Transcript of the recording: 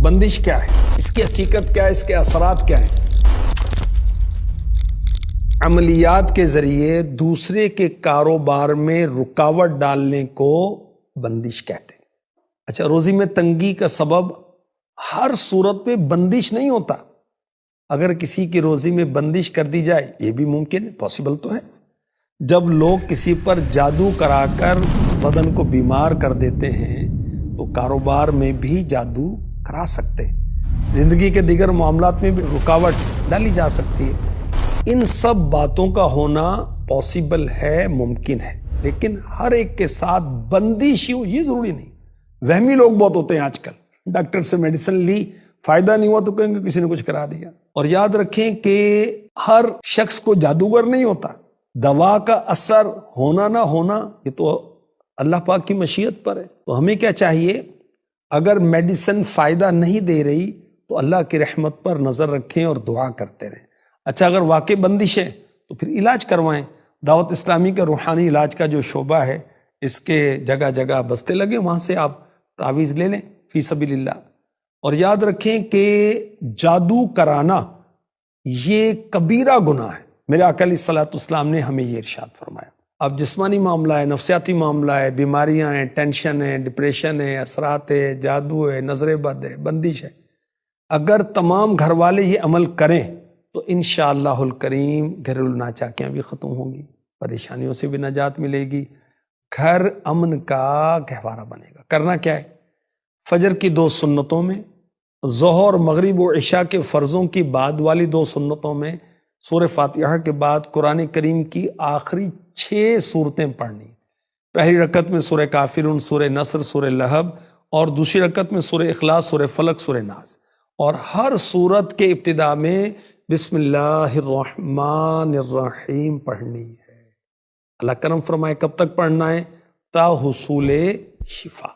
بندش کیا ہے، اس کی حقیقت کیا ہے، اس کے اثرات کیا ہیں؟ عملیات کے ذریعے دوسرے کے کاروبار میں رکاوٹ ڈالنے کو بندش کہتے ہیں۔ اچھا، روزی میں تنگی کا سبب ہر صورت میں بندش نہیں ہوتا۔ اگر کسی کی روزی میں بندش کر دی جائے، یہ بھی ممکن ہے، پاسبل تو ہے۔ جب لوگ کسی پر جادو کرا کر بدن کو بیمار کر دیتے ہیں تو کاروبار میں بھی جادو کرا سکتے ہیں، زندگی کے دیگر معاملات میں بھی رکاوٹ ڈالی جا سکتی ہے۔ ان سب باتوں کا ہونا پاسبل ہے، ممکن ہے، لیکن ہر ایک کے ساتھ بندش ہی ہو یہ ضروری نہیں۔ وہمی لوگ بہت ہوتے ہیں آج کل، ڈاکٹر سے میڈیسن لی، فائدہ نہیں ہوا تو کہیں گے کسی نے کچھ کرا دیا۔ اور یاد رکھیں کہ ہر شخص کو جادوگر نہیں ہوتا، دوا کا اثر ہونا نہ ہونا یہ تو اللہ پاک کی مشیت پر ہے۔ تو ہمیں کیا چاہیے، اگر میڈیسن فائدہ نہیں دے رہی تو اللہ کی رحمت پر نظر رکھیں اور دعا کرتے رہیں۔ اچھا، اگر واقع بندش ہے تو پھر علاج کروائیں۔ دعوت اسلامی کا روحانی علاج کا جو شعبہ ہے، اس کے جگہ جگہ بستے لگے، وہاں سے آپ تعویذ لے لیں فی سبیل اللہ۔ اور یاد رکھیں کہ جادو کرانا یہ کبیرہ گناہ ہے۔ میرے آقا علیہ الصلوۃ والسلام نے ہمیں یہ ارشاد فرمایا۔ اب جسمانی معاملہ ہے، نفسیاتی معاملہ ہے، بیماریاں ہیں، ٹینشن ہے، ڈپریشن ہے، اثرات ہے، جادو ہے، نظر بد ہے، بندش ہے، اگر تمام گھر والے یہ عمل کریں تو انشاءاللہ الکریم گھریلو ناچاکیاں بھی ختم ہوں گی، پریشانیوں سے بھی نجات ملے گی، گھر امن کا گہوارہ بنے گا۔ کرنا کیا ہے؟ فجر کی 2 سنتوں میں، ظہر، مغرب و عشاء کے فرضوں کی بعد والی 2 سنتوں میں سورہ فاتحہ کے بعد قرآن کریم کی آخری 6 سورتیں پڑھنی۔ پہلی رکعت میں سورہ کافرون، سورہ نصر، سورہ لہب، اور دوسری رکعت میں سورہ اخلاص، سورہ فلق، سورہ ناس، اور ہر سورت کے ابتدا میں بسم اللہ الرحمن الرحیم پڑھنی ہے۔ اللہ کرم فرمائے کب تک پڑھنا ہے؟ تا حصول شفا۔